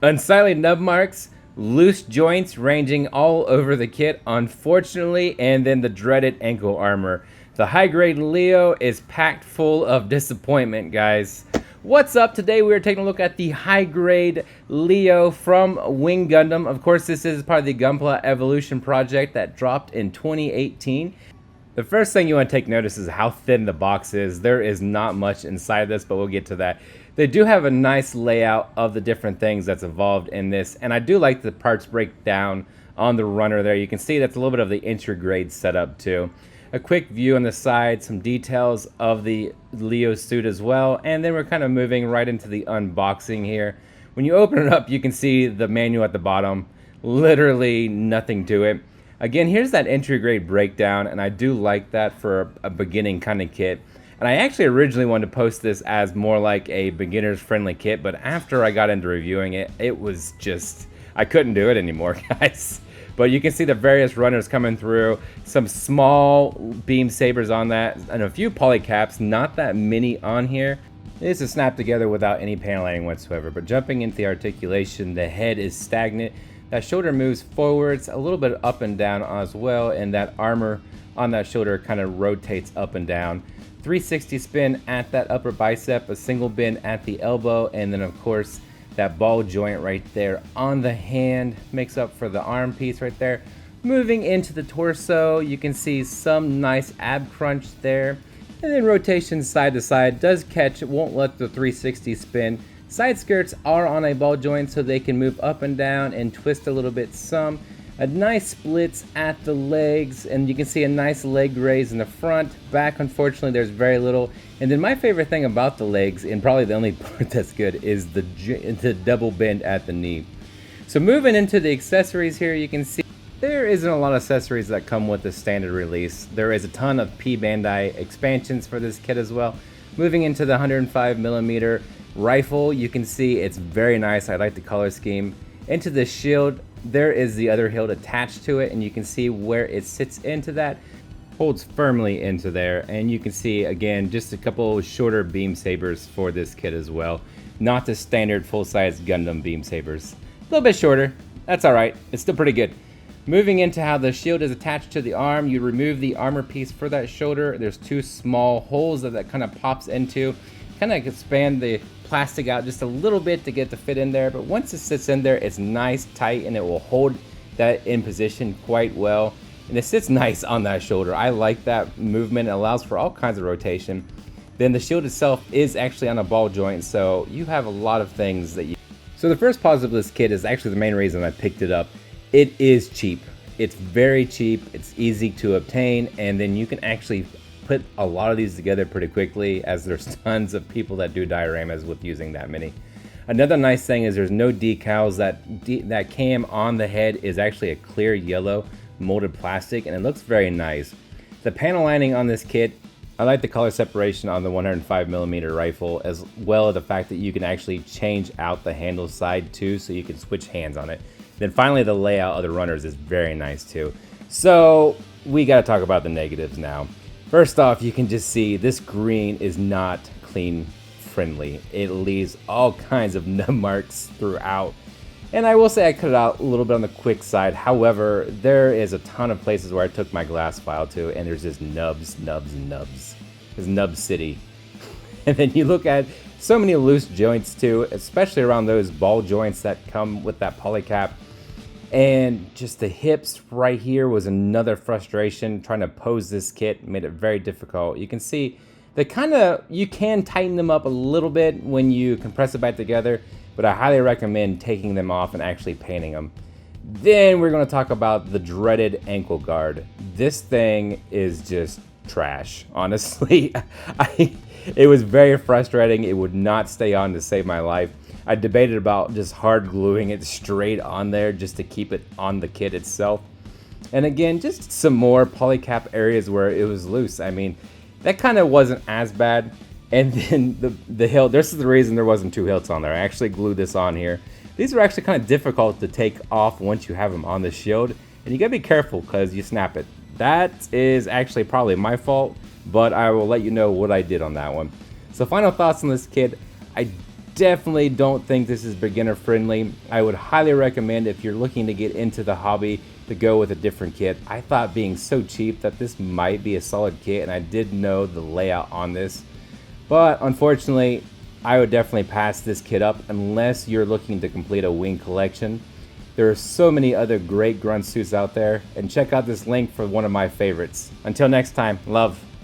Unsightly nub marks, loose joints ranging all over the kit, unfortunately, and then the dreaded ankle armor. The high grade Leo is packed full of disappointment, guys. What's up? Today we are taking a look at the high grade Leo from Wing Gundam. Of course, this is part of the Gunpla Evolution project that dropped in 2018. The first thing you want to take notice is how thin the box is. There is not much inside this, but we'll get to that. They do have a nice layout of the different things that's involved in this, and I do like the parts breakdown on the runner there. You can see that's a little bit of the entry grade setup too. A quick view on the side, some details of the Leo suit as well, and then we're kind of moving right into the unboxing here. When you open it up, you can see the manual at the bottom. Literally nothing to it. Again, here's that entry grade breakdown, and I do like that for a beginning kind of kit. And I actually originally wanted to post this as more like a beginner's friendly kit, but after I got into reviewing it, it was just, I couldn't do it anymore, guys. But you can see the various runners coming through, some small beam sabers on that, and a few polycaps, not that many on here. This is snapped together without any panel lining whatsoever, but jumping into the articulation, the head is stagnant. That shoulder moves forwards, a little bit up and down as well, and that armor on that shoulder kind of rotates up and down. 360 spin at that upper bicep, a single bend at the elbow, and then of course that ball joint right there on the hand makes up for the arm piece right there. Moving into the torso, you can see some nice ab crunch there, and then rotation side to side does catch, it won't let the 360 spin. Side skirts are on a ball joint so they can move up and down and twist a little bit some. A nice splits at the legs, and you can see a nice leg raise in the front. Back, unfortunately, there's very little. And then my favorite thing about the legs, and probably the only part that's good, is the double bend at the knee. So moving into the accessories here, you can see there isn't a lot of accessories that come with the standard release. There is a ton of Bandai expansions for this kit as well. Moving into the 105mm rifle, you can see it's very nice. I like the color scheme. Into the shield, there is the other hilt attached to it, and you can see where it sits into that. Holds firmly into there, and you can see again just a couple shorter beam sabers for this kit as well. Not the standard full-size Gundam beam sabers. A little bit shorter. That's all right. It's still pretty good. Moving into how the shield is attached to the arm, you remove the armor piece for that shoulder. There's two small holes that kind of pops into. Kind of expand the plastic out just a little bit to get the fit in there, but once it sits in there, it's nice, tight, and it will hold that in position quite well. And it sits nice on that shoulder. I like that movement. It allows for all kinds of rotation. Then the shield itself is actually on a ball joint, so you have a lot of things that you... So the first positive of this kit is actually the main reason I picked it up. It is cheap. It's very cheap. It's easy to obtain, and then you can actually put a lot of these together pretty quickly, as there's tons of people that do dioramas with using that many. Another nice thing is there's no decals. That cam on the head is actually a clear yellow molded plastic, and it looks very nice. The panel lining on this kit, I like the color separation on the 105mm rifle, as well as the fact that you can actually change out the handle side too, so you can switch hands on it. Then finally, the layout of the runners is very nice too. So we got to talk about the negatives now. First off, you can just see this green is not clean friendly. It leaves all kinds of nub marks throughout. And I will say I cut it out a little bit on the quick side. However, there is a ton of places where I took my glass file to, and there's just nubs, nubs, nubs. There's nub city. And then you look at so many loose joints too, especially around those ball joints that come with that polycap. And just the hips right here was another frustration. Trying to pose this kit made it very difficult. You can see you can tighten them up a little bit when you compress it back together, but I highly recommend taking them off and actually painting them. Then we're going to talk about the dreaded ankle guard. This thing is just trash, honestly. It was very frustrating. It would not stay on to save my life. I debated about just hard gluing it straight on there just to keep it on the kit itself. And again, just some more polycap areas where it was loose. I mean, that kind of wasn't as bad. And then the hilt, this is the reason there wasn't two hilts on there. I actually glued this on here. These are actually kind of difficult to take off once you have them on the shield. And you gotta be careful because you snap it. That is actually probably my fault, but I will let you know what I did on that one. So final thoughts on this kit. I definitely don't think this is beginner friendly. I would highly recommend, if you're looking to get into the hobby, to go with a different kit. I thought, being so cheap, that this might be a solid kit, and I did know the layout on this. But unfortunately, I would definitely pass this kit up unless you're looking to complete a wing collection. There are so many other great grunt suits out there, and check out this link for one of my favorites. Until next time, love.